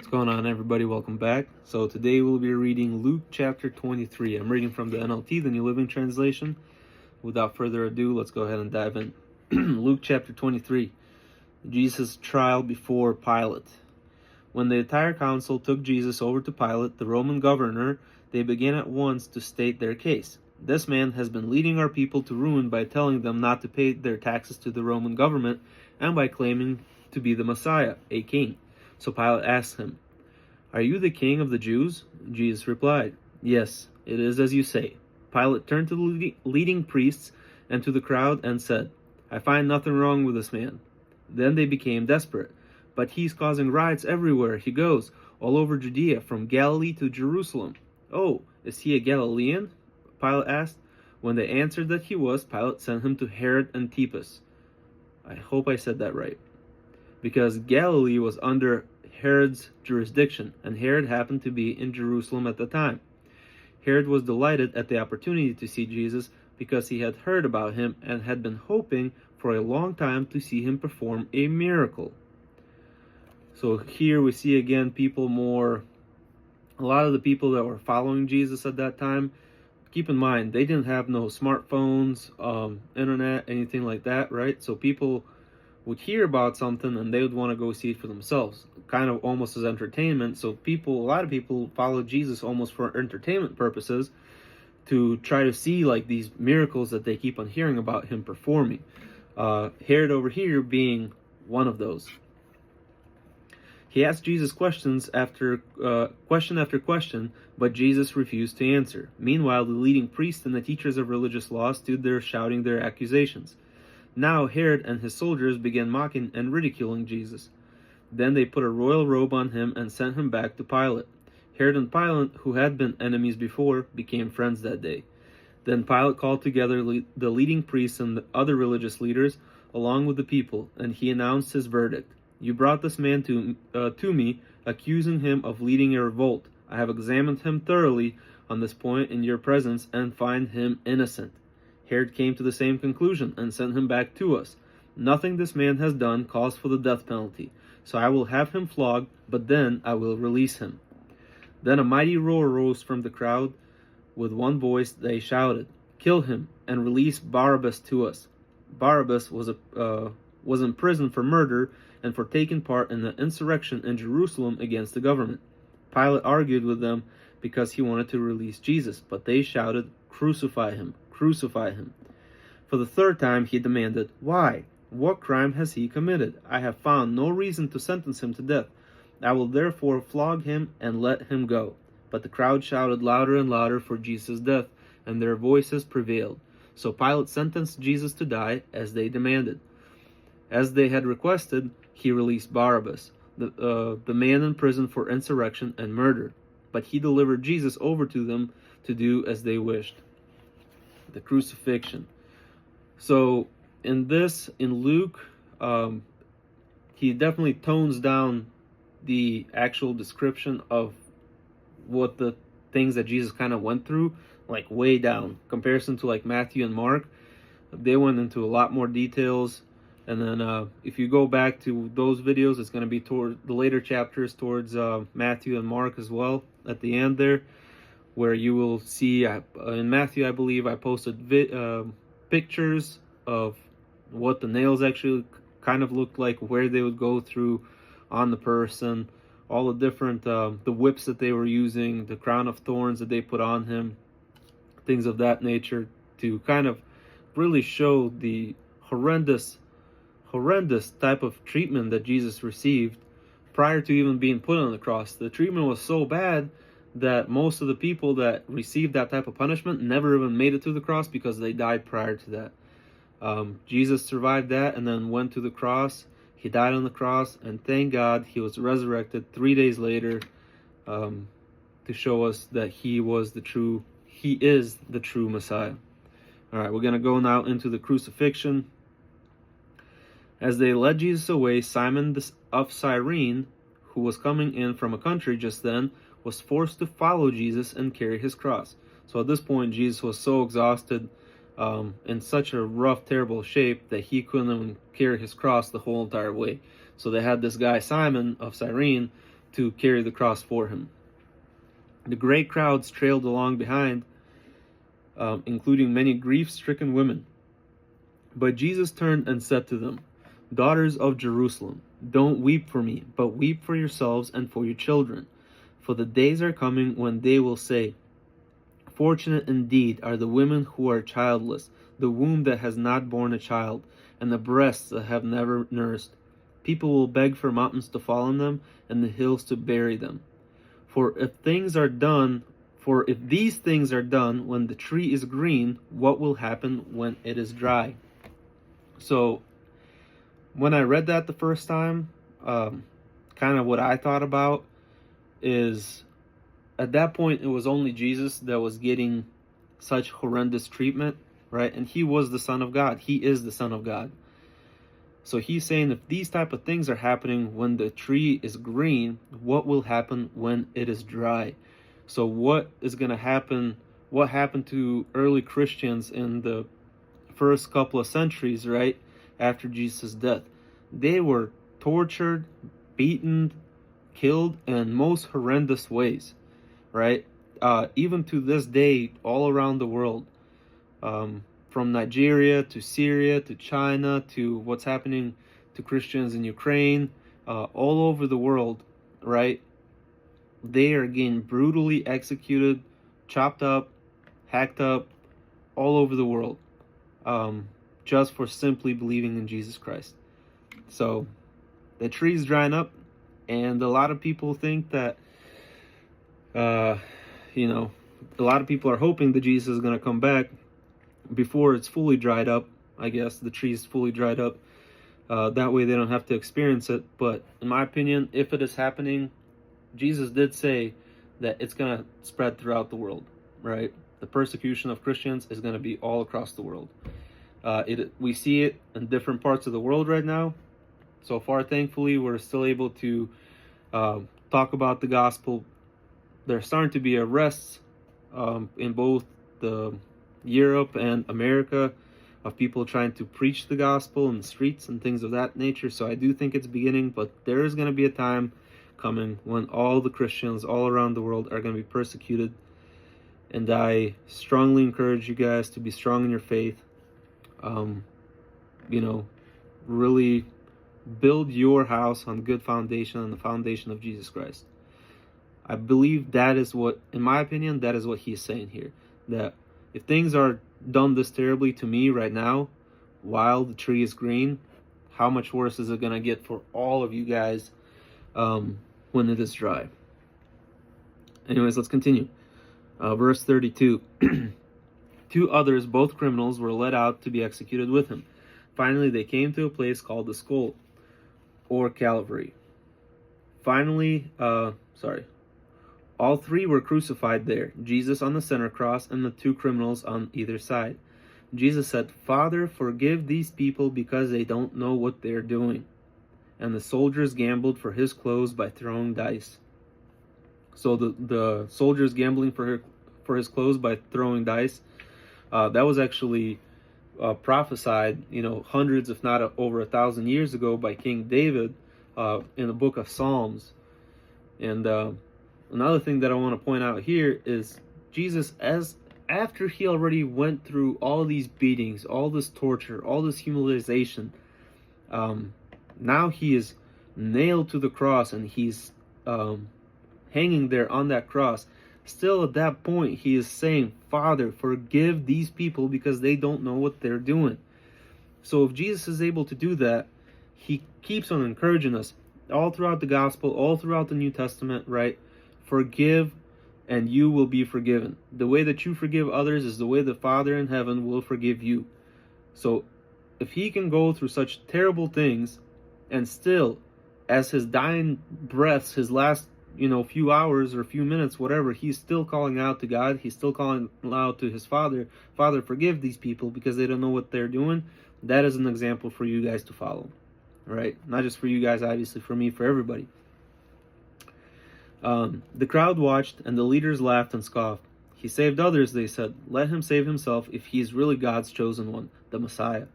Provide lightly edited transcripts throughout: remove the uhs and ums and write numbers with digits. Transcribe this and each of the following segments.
What's going on, everybody? Welcome back. So today we'll be reading Luke chapter 23. I'm reading from the NLT, the New Living Translation. Without further ado, let's go ahead and dive in. Luke chapter 23. Jesus' trial before Pilate. When the entire council took Jesus over to Pilate, the Roman governor, they began at once to state their case. This man has been leading our people to ruin by telling them not to pay their taxes to the Roman government and by claiming to be the Messiah, a king. So Pilate asked him, "Are you the king of the Jews?" Jesus replied, "Yes, it is as you say." Pilate turned to the leading priests and to the crowd and said, "I find nothing wrong with this man." Then they became desperate. "But he's causing riots everywhere he goes, all over Judea, from Galilee to Jerusalem." "Oh, is he a Galilean?" Pilate asked. When they answered that he was, Pilate sent him to Herod Antipas. I hope I said that right. Because Galilee was under Herod's jurisdiction, and Herod happened to be in Jerusalem at the time. Herod was delighted at the opportunity to see Jesus because he had heard about him and had been hoping for a long time to see him perform a miracle. So here we see again a lot of the people that were following Jesus at that time, keep in mind, they didn't have no smartphones, internet, anything like that, right? So people would hear about something and they would want to go see it for themselves, kind of almost as entertainment. So a lot of people followed Jesus almost for entertainment purposes, to try to see like these miracles that they keep on hearing about him performing. Herod over here being one of those. He asked Jesus question after question, but Jesus refused to answer. Meanwhile, the leading priests and the teachers of religious law stood there shouting their accusations. Now Herod and his soldiers began mocking and ridiculing Jesus. Then they put a royal robe on him and sent him back to Pilate. Herod and Pilate, who had been enemies before, became friends that day. Then Pilate called together the leading priests and the other religious leaders, along with the people, and he announced his verdict. "You brought this man to me, accusing him of leading a revolt. I have examined him thoroughly on this point in your presence and find him innocent." Herod came to the same conclusion and sent him back to us. "Nothing this man has done calls for the death penalty, so I will have him flogged, but then I will release him." Then a mighty roar rose from the crowd. With one voice they shouted, "Kill him and release Barabbas to us." Barabbas was in prison for murder and for taking part in the insurrection in Jerusalem against the government. Pilate argued with them because he wanted to release Jesus, but they shouted, "Crucify him! Crucify him!" For the third time he demanded, "Why? What crime has he committed? I have found no reason to sentence him to death. I will therefore flog him and let him go." But the crowd shouted louder and louder for Jesus' death, and their voices prevailed. So Pilate sentenced Jesus to die, as they demanded. As they had requested, he released Barabbas, the man in prison for insurrection and murder. But he delivered Jesus over to them to do as they wished. The crucifixion. So in Luke, he definitely tones down the actual description of what the things that Jesus kind of went through, like way down. Comparison to like Matthew and Mark, they went into a lot more details. And then if you go back to those videos, it's going to be toward the later chapters towards Matthew and Mark as well at the end there, where you will see in Matthew, I believe I posted pictures of what the nails actually kind of looked like, where they would go through on the person, all the different the whips that they were using, the crown of thorns that they put on him, things of that nature, to kind of really show the horrendous type of treatment that Jesus received prior to even being put on the cross. The treatment was so bad that most of the people that received that type of punishment never even made it to the cross because they died prior to that. Jesus survived that and then went to the cross. He died on the cross, and thank God he was resurrected 3 days later to show us that he is the true Messiah. All right, we're going to go now into the crucifixion. As they led Jesus away, Simon of Cyrene, who was coming in from a country just then, was forced to follow Jesus and carry his cross. So at this point, Jesus was so exhausted, in such a rough, terrible shape, that he couldn't even carry his cross the whole entire way. So they had this guy, Simon of Cyrene, to carry the cross for him. The great crowds trailed along behind, including many grief-stricken women. But Jesus turned and said to them, "Daughters of Jerusalem, don't weep for me, but weep for yourselves and for your children. For the days are coming when they will say, 'Fortunate indeed are the women who are childless, the womb that has not borne a child, and the breasts that have never nursed.' People will beg for mountains to fall on them, and the hills to bury them. For if these things are done when the tree is green, what will happen when it is dry?" So when I read that the first time, kind of what I thought about is, at that point, it was only Jesus that was getting such horrendous treatment, right? And he was the Son of God. He is the Son of God. So he's saying, if these type of things are happening when the tree is green, what will happen when it is dry? So what is going to happen? What happened to early Christians in the first couple of centuries, right, after Jesus' death? They were tortured, beaten, killed in most horrendous ways, right? Even to this day, all around the world, from Nigeria to Syria to China to what's happening to Christians in Ukraine, all over the world, right? They are getting brutally executed, chopped up, hacked up, all over the world, just for simply believing in Jesus Christ. So the tree's drying up, and a lot of people think that, a lot of people are hoping that Jesus is going to come back before it's fully dried up. I guess the tree's fully dried up. That way they don't have to experience it. But in my opinion, if it is happening, Jesus did say that it's going to spread throughout the world, right? The persecution of Christians is going to be all across the world. We see it in different parts of the world right now. So far, thankfully, we're still able to talk about the gospel. There's starting to be arrests in both the Europe and America of people trying to preach the gospel in the streets and things of that nature. So I do think it's beginning, but there is going to be a time coming when all the Christians all around the world are going to be persecuted. And I strongly encourage you guys to be strong in your faith. Really build your house on good foundation, on the foundation of Jesus Christ. I believe that is what, in my opinion, that is what he's saying here. That if things are done this terribly to me right now, while the tree is green, how much worse is it going to get for all of you guys when it is dry? Anyways, let's continue. Verse 32. 2 others, both criminals, were led out to be executed with him. Finally, they came to a place called the Skull, or Calvary. All 3 were crucified there, Jesus on the center cross and the 2 criminals on either side. Jesus said, "Father, forgive these people because they don't know what they're doing." And the soldiers gambled for his clothes by throwing dice. So the soldiers gambling for his clothes by throwing dice, that was actually prophesied, hundreds, if not over 1,000 years ago by King David in the book of Psalms. And another thing that I want to point out here is Jesus, after he already went through all these beatings, all this torture, all this humiliation, now he is nailed to the cross and he's hanging there on that cross. Still at that point, he is saying, "Father, forgive these people because they don't know what they're doing." So if Jesus is able to do that, he keeps on encouraging us all throughout the gospel, all throughout the New Testament, right? Forgive and you will be forgiven. The way that you forgive others is the way the Father in heaven will forgive you. So if he can go through such terrible things and still, as his dying breaths, his last few hours or few minutes, whatever, he's still calling out to God. He's still calling out to his Father, "Father, forgive these people because they don't know what they're doing." That is an example for you guys to follow, right? Not just for you guys, obviously, for me, for everybody. The crowd watched, and the leaders laughed and scoffed. "He saved others," they said. "Let him save himself if he is really God's chosen one, the Messiah."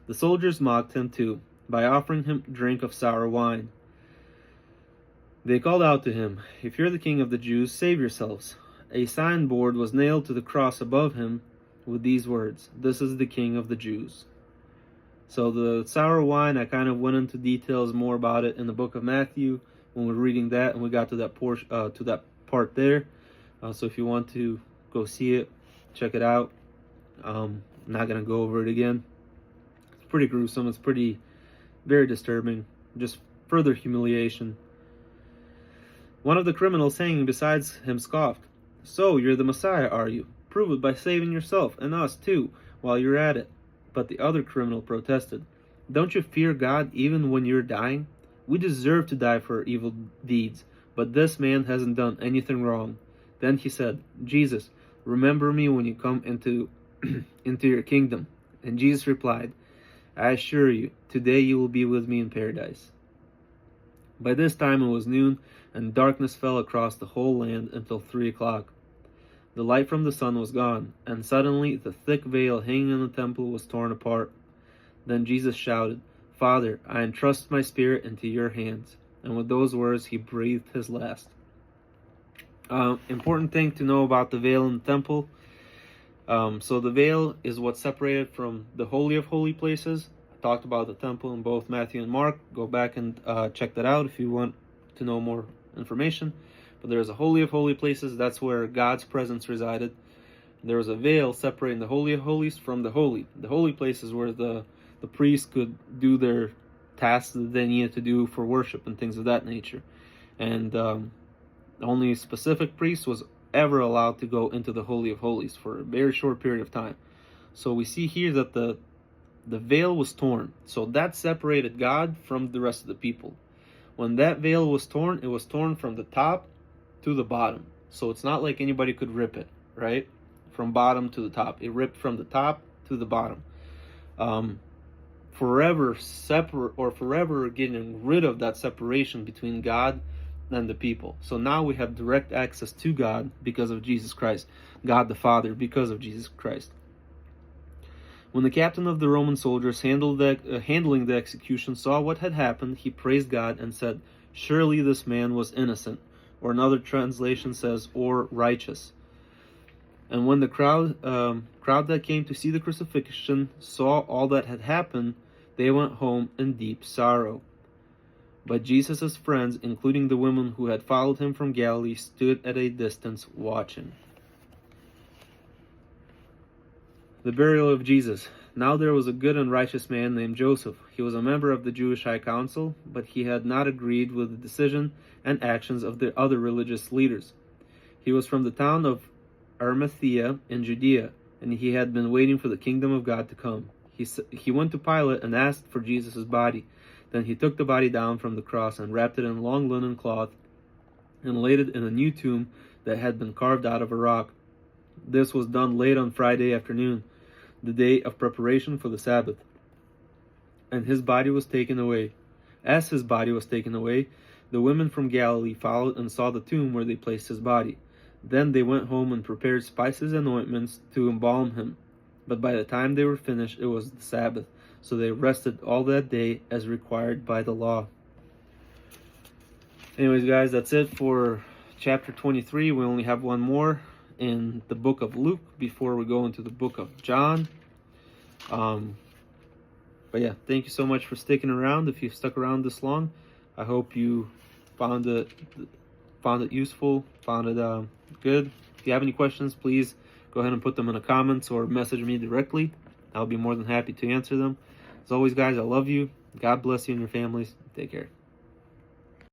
The soldiers mocked him too, by offering him drink of sour wine. They called out to him, "If you're the king of the Jews, save yourselves." A signboard was nailed to the cross above him with these words, "This is the king of the Jews." So the sour wine, I kind of went into details more about it in the book of Matthew when we were reading that, and we got to that portion, to that part there. So if you want to go see it, check it out. I'm not gonna go over it again. It's pretty gruesome. It's very disturbing. Just further humiliation. One of the criminals hanging beside him scoffed, "So you're the Messiah, are you? Prove it by saving yourself and us too, while you're at it." But the other criminal protested, "Don't you fear God even when you're dying? We deserve to die for our evil deeds, but this man hasn't done anything wrong." Then he said, "Jesus, remember me when you come into your kingdom." And Jesus replied, "I assure you, today you will be with me in paradise." By this time it was noon, and darkness fell across the whole land until 3 o'clock. The light from the sun was gone, and suddenly the thick veil hanging in the temple was torn apart. Then Jesus shouted, "Father, I entrust my spirit into your hands." And with those words he breathed his last. Important thing to know about the veil in the temple. So the veil is what separated from the Holy of Holy Places. I talked about the temple in both Matthew and Mark. Go back and check that out if you want to know more information. But there was a Holy of Holy Places. That's where God's presence resided. There was a veil separating the Holy of Holies from the Holy. The Holy Places where the priests could do their tasks that they needed to do for worship and things of that nature. And only specific priest was ever allowed to go into the Holy of Holies for a very short period of time. So we see here that the veil was torn. So that separated God from the rest of the people. When that veil was torn, it was torn from the top to the bottom. So it's not like anybody could rip it, right? From bottom to the top. It ripped from the top to the bottom. Forever getting rid of that separation between God and the people. So now we have direct access to God because of Jesus Christ. God the Father because of Jesus Christ. When the captain of the Roman soldiers handling the execution saw what had happened, he praised God and said, "Surely this man was innocent." Or another translation says, "or righteous." And when the crowd that came to see the crucifixion saw all that had happened, they went home in deep sorrow. But Jesus' friends, including the women who had followed him from Galilee, stood at a distance watching. The burial of Jesus. Now there was a good and righteous man named Joseph. He was a member of the Jewish High Council, but he had not agreed with the decision and actions of the other religious leaders. He was from the town of Arimathea in Judea, and he had been waiting for the kingdom of God to come. He went to Pilate and asked for Jesus' body. Then he took the body down from the cross and wrapped it in long linen cloth and laid it in a new tomb that had been carved out of a rock. This was done late on Friday afternoon, the day of preparation for the Sabbath. And his body was taken away. As his body was taken away, the women from Galilee followed and saw the tomb where they placed his body. Then they went home and prepared spices and ointments to embalm him. But by the time they were finished, it was the Sabbath. So they rested all that day as required by the law. Anyways, guys, that's it for chapter 23. We only have one more in the book of Luke before we go into the book of John. But yeah, thank you so much for sticking around. If you've stuck around this long, I hope you found it useful, found it good. If you have any questions, please go ahead and put them in the comments or message me directly. I'll be more than happy to answer them. As always, guys, I love you. God bless you and your families. Take care.